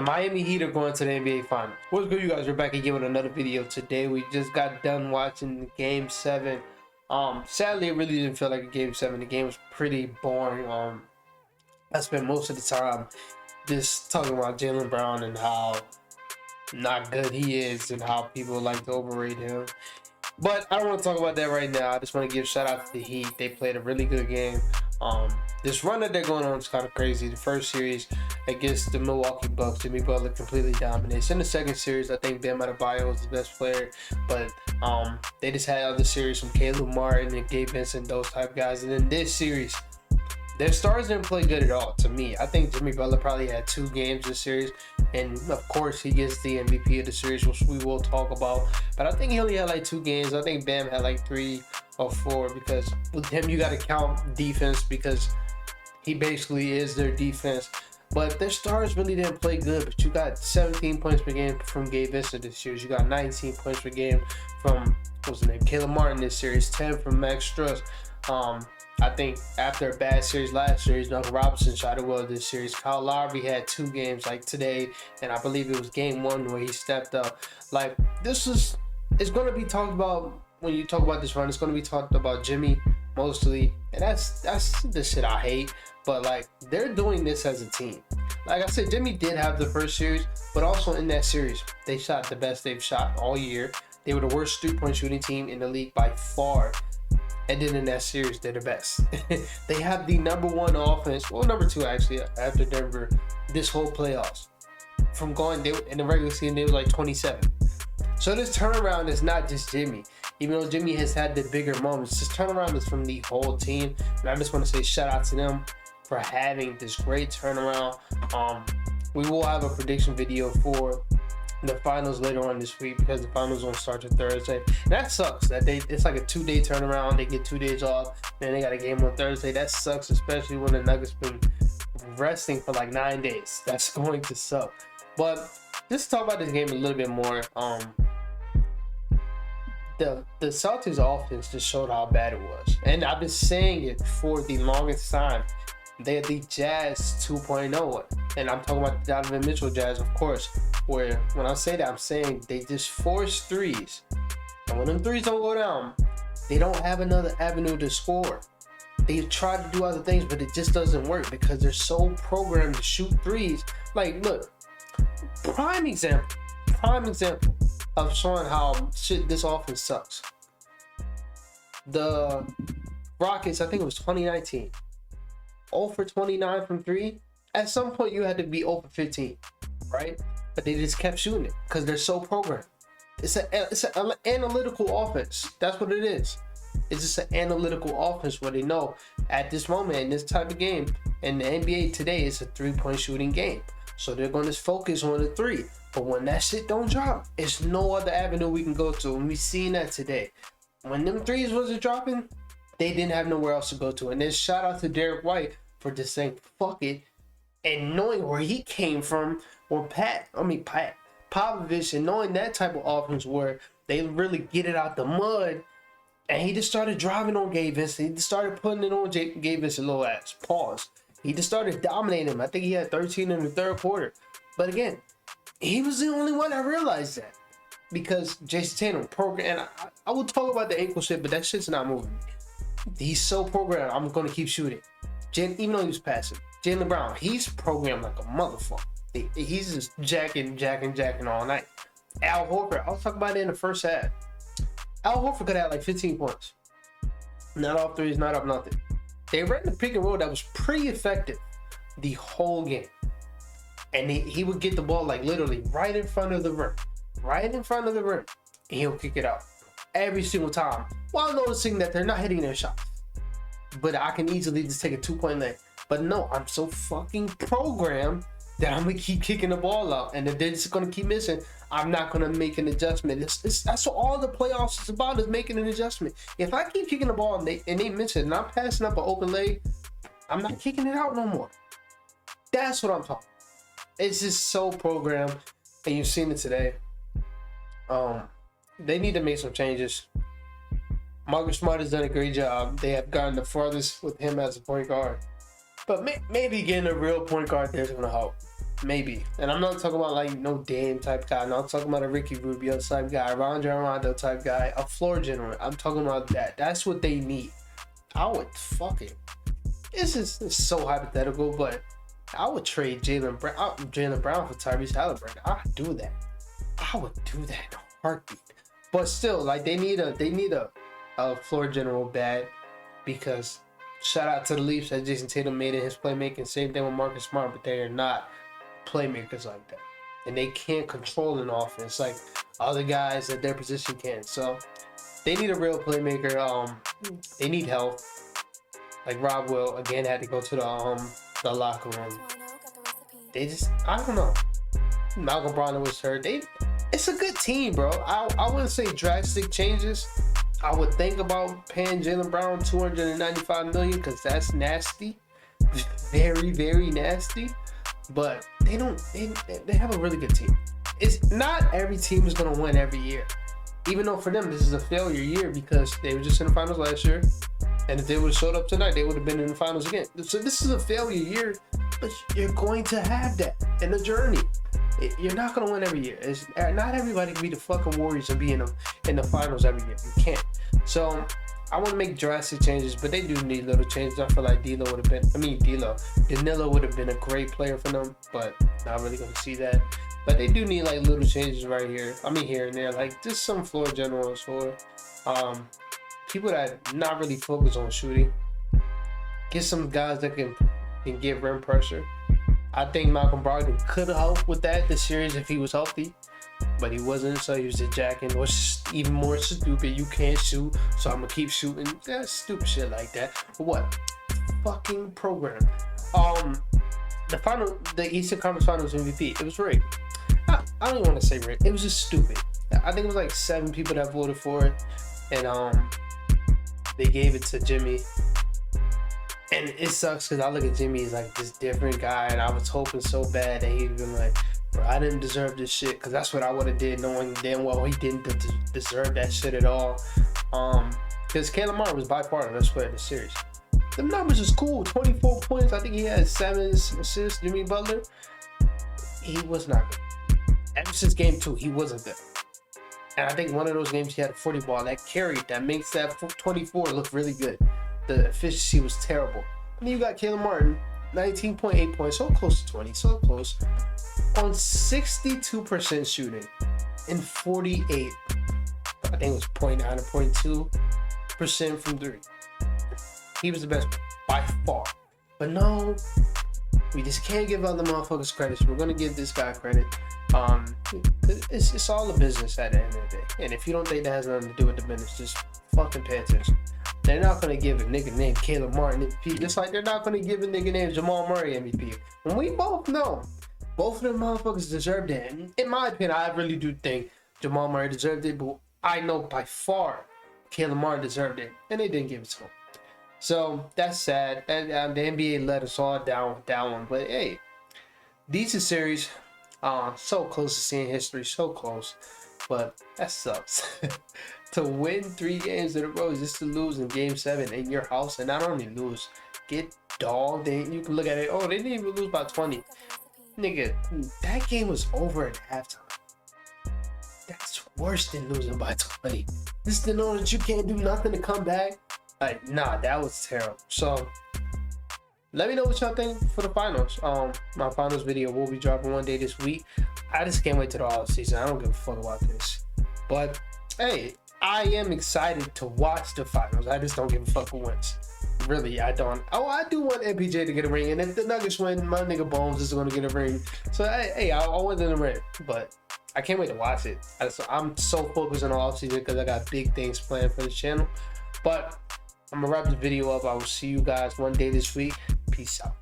Miami Heat are going to the NBA Finals. What's good, you guys? We're back again with another video. Today we just got done watching Game 7. Sadly, it really didn't feel like a Game 7. The game was pretty boring. I spent most of the time just talking about Jaylen Brown and how not good he is and how people like to overrate him. But I don't want to talk about that right now. I just want to give a shout out to the Heat. They played a really good game. This run that they're going on is kind of crazy. The first series against the Milwaukee Bucks, Jimmy Butler completely dominates. In the second series, I think Bam Adebayo was the best player, but they just had other series from Caleb Martin and Gabe Vincent, those type guys. And in this series, their stars didn't play good at all to me. I think Jimmy Butler probably had 2 games this series, and of course he gets the MVP of the series, which we will talk about. But I think he only had like 2 games. I think Bam had like 3 or 4, because with him you got to count defense because he basically is their defense. But their stars really didn't play good. But you got 17 points per game from Gabe Vincent this series. You got 19 points per game from what's his name, Caleb Martin this series. 10 from Max Strus. I think after a bad series last series, Duncan Robinson shot it well this series. Kyle Lowry had 2 games like today, and I believe it was game 1 where he stepped up. Like, it's going to be talked about when you talk about this run. It's going to be talked about Jimmy mostly, and that's the shit I hate. But like, they're doing this as a team. Like I said, Jimmy did have the first series, but also in that series, they shot the best they've shot all year. They were the worst 3-point shooting team in the league by far. And then in that series, they're the best. They have the #1 offense, well, #2 actually, after Denver, this whole playoffs. From going, in the regular season, they were like 27. So this turnaround is not just Jimmy. Even though Jimmy has had the bigger moments, this turnaround is from the whole team. And I just want to say shout out to them for having this great turnaround. We will have a prediction video for the finals later on this week, because the finals won't start on Thursday. And that sucks. It's like a 2-day turnaround. They get 2 days off, then they got a game on Thursday. That sucks, especially when the Nuggets been resting for like 9 days. That's going to suck. But just talk about this game a little bit more. The Celtics offense just showed how bad it was, and I've been saying it for the longest time. They're the Jazz 2.0, and I'm talking about the Donovan Mitchell Jazz, of course. Where when I say that, I'm saying they just force threes, and when them threes don't go down, they don't have another avenue to score. They try to do other things, but it just doesn't work because they're so programmed to shoot threes. Like, look, prime example of showing how this offense sucks. The Rockets, I think it was 2019, 0 for 29 from 3. At some point, you had to be 0 for 15, right? But they just kept shooting it because they're so programmed. It's an analytical offense. That's what it is. It's just an analytical offense where they know at this moment in this type of game in the NBA today, it's a 3-point shooting game. So they're going to focus on the 3. But when that shit don't drop, it's no other avenue we can go to. And we've seen that today. When them 3s wasn't dropping, they didn't have nowhere else to go to. And then shout out to Derek White for just saying fuck it and knowing where he came from, or Popovich, and knowing that type of offense where they really get it out the mud. And he just started driving on Gabe Vincent. He just started putting it on Gabe Vincent little ass. Pause. He just started dominating him. I think he had 13 in the third quarter. But again, he was the only one that realized that, because Jason Tatum programmed. And I will talk about the ankle shit, but that shit's not moving me. He's so programmed. I'm going to keep shooting. Even though he was passive. Jaylen Brown, he's programmed like a motherfucker. He's just jacking all night. Al Horford, I'll talk about it in the first half. Al Horford could have like 15 points. Not off threes, not up nothing. They ran the pick and roll that was pretty effective the whole game. And he would get the ball like literally right in front of the rim. Right in front of the rim. And he'll kick it out. Every single time. While noticing that they're not hitting their shots. But I can easily just take a 2-point leg. But no, I'm so fucking programmed that I'm going to keep kicking the ball out. And if they're just going to keep missing, I'm not going to make an adjustment. That's what all the playoffs is about, is making an adjustment. If I keep kicking the ball and they miss it and I'm passing up an open leg, I'm not kicking it out no more. That's what I'm talking. It's just so programmed, and you've seen it today. They need to make some changes. Marcus Smart has done a great job. They have gotten the farthest with him as a point guard. But maybe getting a real point guard there is going to help. maybe. And I'm not talking about like no Dame type guy. No, I'm talking about a Ricky Rubio type guy, Rajon Rondo type guy, a floor general. I'm talking about that. That's what they need. I would fucking. It's so hypothetical, but I would trade Jaylen Brown for Tyrese Halliburton. I'd do that. I would do that in a heartbeat. But still, like they need a floor general bad, because shout out to the Leafs that Jason Tatum made in his playmaking. Same thing with Marcus Smart, but they are not playmakers like that, and they can't control an offense like other guys at their position can. So they need a real playmaker. They need help. Like Rob Will again had to go to the locker room. They just, I don't know. Malcolm Brogdon was hurt. It's a good team, bro. I wouldn't say drastic changes. I would think about paying Jaylen Brown $295 million, because that's nasty, very, very nasty. But they have a really good team. It's not every team is gonna win every year, even though for them this is a failure year because they were just in the finals last year, and if they would have showed up tonight, they would have been in the finals again. So this is a failure year, but you're going to have that in the journey. You're not gonna win every year. Not everybody can be the fucking Warriors and be in the finals every year. You can't. So I want to make drastic changes, but they do need little changes. I feel like Danilo would have been a great player for them, but not really gonna see that. But they do need like little changes right here. I mean here and there, like just some floor generals for people that not really focus on shooting. Get some guys that can get rim pressure. I think Malcolm Brogdon could help with that this series if he was healthy, but he wasn't, so he was jacking. What's even more stupid, you can't shoot, so I'm gonna keep shooting. That's stupid shit like that. But what? Fucking program. The Eastern Conference Finals MVP, it was rigged. I don't even want to say rigged. It was just stupid. I think it was like 7 people that voted for it, and they gave it to Jimmy. And it sucks because I look at Jimmy as like this different guy, and I was hoping so bad that he'd been like, bro, I didn't deserve this shit, because that's what I would have did, knowing damn well he didn't deserve that shit at all. Because Caleb Martin was by far the best player of the series. The numbers is cool. 24 points. I think he had 7 assists. Jimmy Butler, he was not good. Ever since game 2, he wasn't good. And I think one of those games he had a 40 ball that carried, that makes that 24 look really good. The efficiency was terrible. And then you got Caleb Martin, 19.8 points, so close to 20, so close, on 62% shooting and 48, I think it was 0.9 or 0.2% from 3. He was the best by far. But no, we just can't give other motherfuckers credit. So we're gonna give this guy credit. It's all a business at the end of the day. And if you don't think that has nothing to do with the business, just fucking pay attention. They're not going to give a nigga named Caleb Martin MVP, just like they're not going to give a nigga named Jamal Murray MVP. And we both know both of them motherfuckers deserved it. And in my opinion, I really do think Jamal Murray deserved it, but I know by far Caleb Martin deserved it, and they didn't give it to him. So that's sad. And the NBA let us all down with that one. But hey, decent series. So close to seeing history, so close. But that sucks. To win 3 games in a row just to lose in game 7 in your house, and not only lose, get dogged. And you can look at it, oh, they didn't even lose by 20. Nigga, that game was over at halftime. That's worse than losing by 20. Just to know that you can't do nothing to come back. Like, nah, that was terrible. So let me know what y'all think for the finals. My finals video will be dropping one day this week. I just can't wait to the off season. I don't give a fuck about this. But hey, I am excited to watch the finals. I just don't give a fuck who wins. Really, I don't. Oh, I do want MPJ to get a ring, and if the Nuggets win, my nigga Bones is going to get a ring. So hey, I want them to win, but I can't wait to watch it. I'm so focused on the off season because I got big things planned for the channel. But I'm gonna wrap this video up. I will see you guys one day this week. Peace out.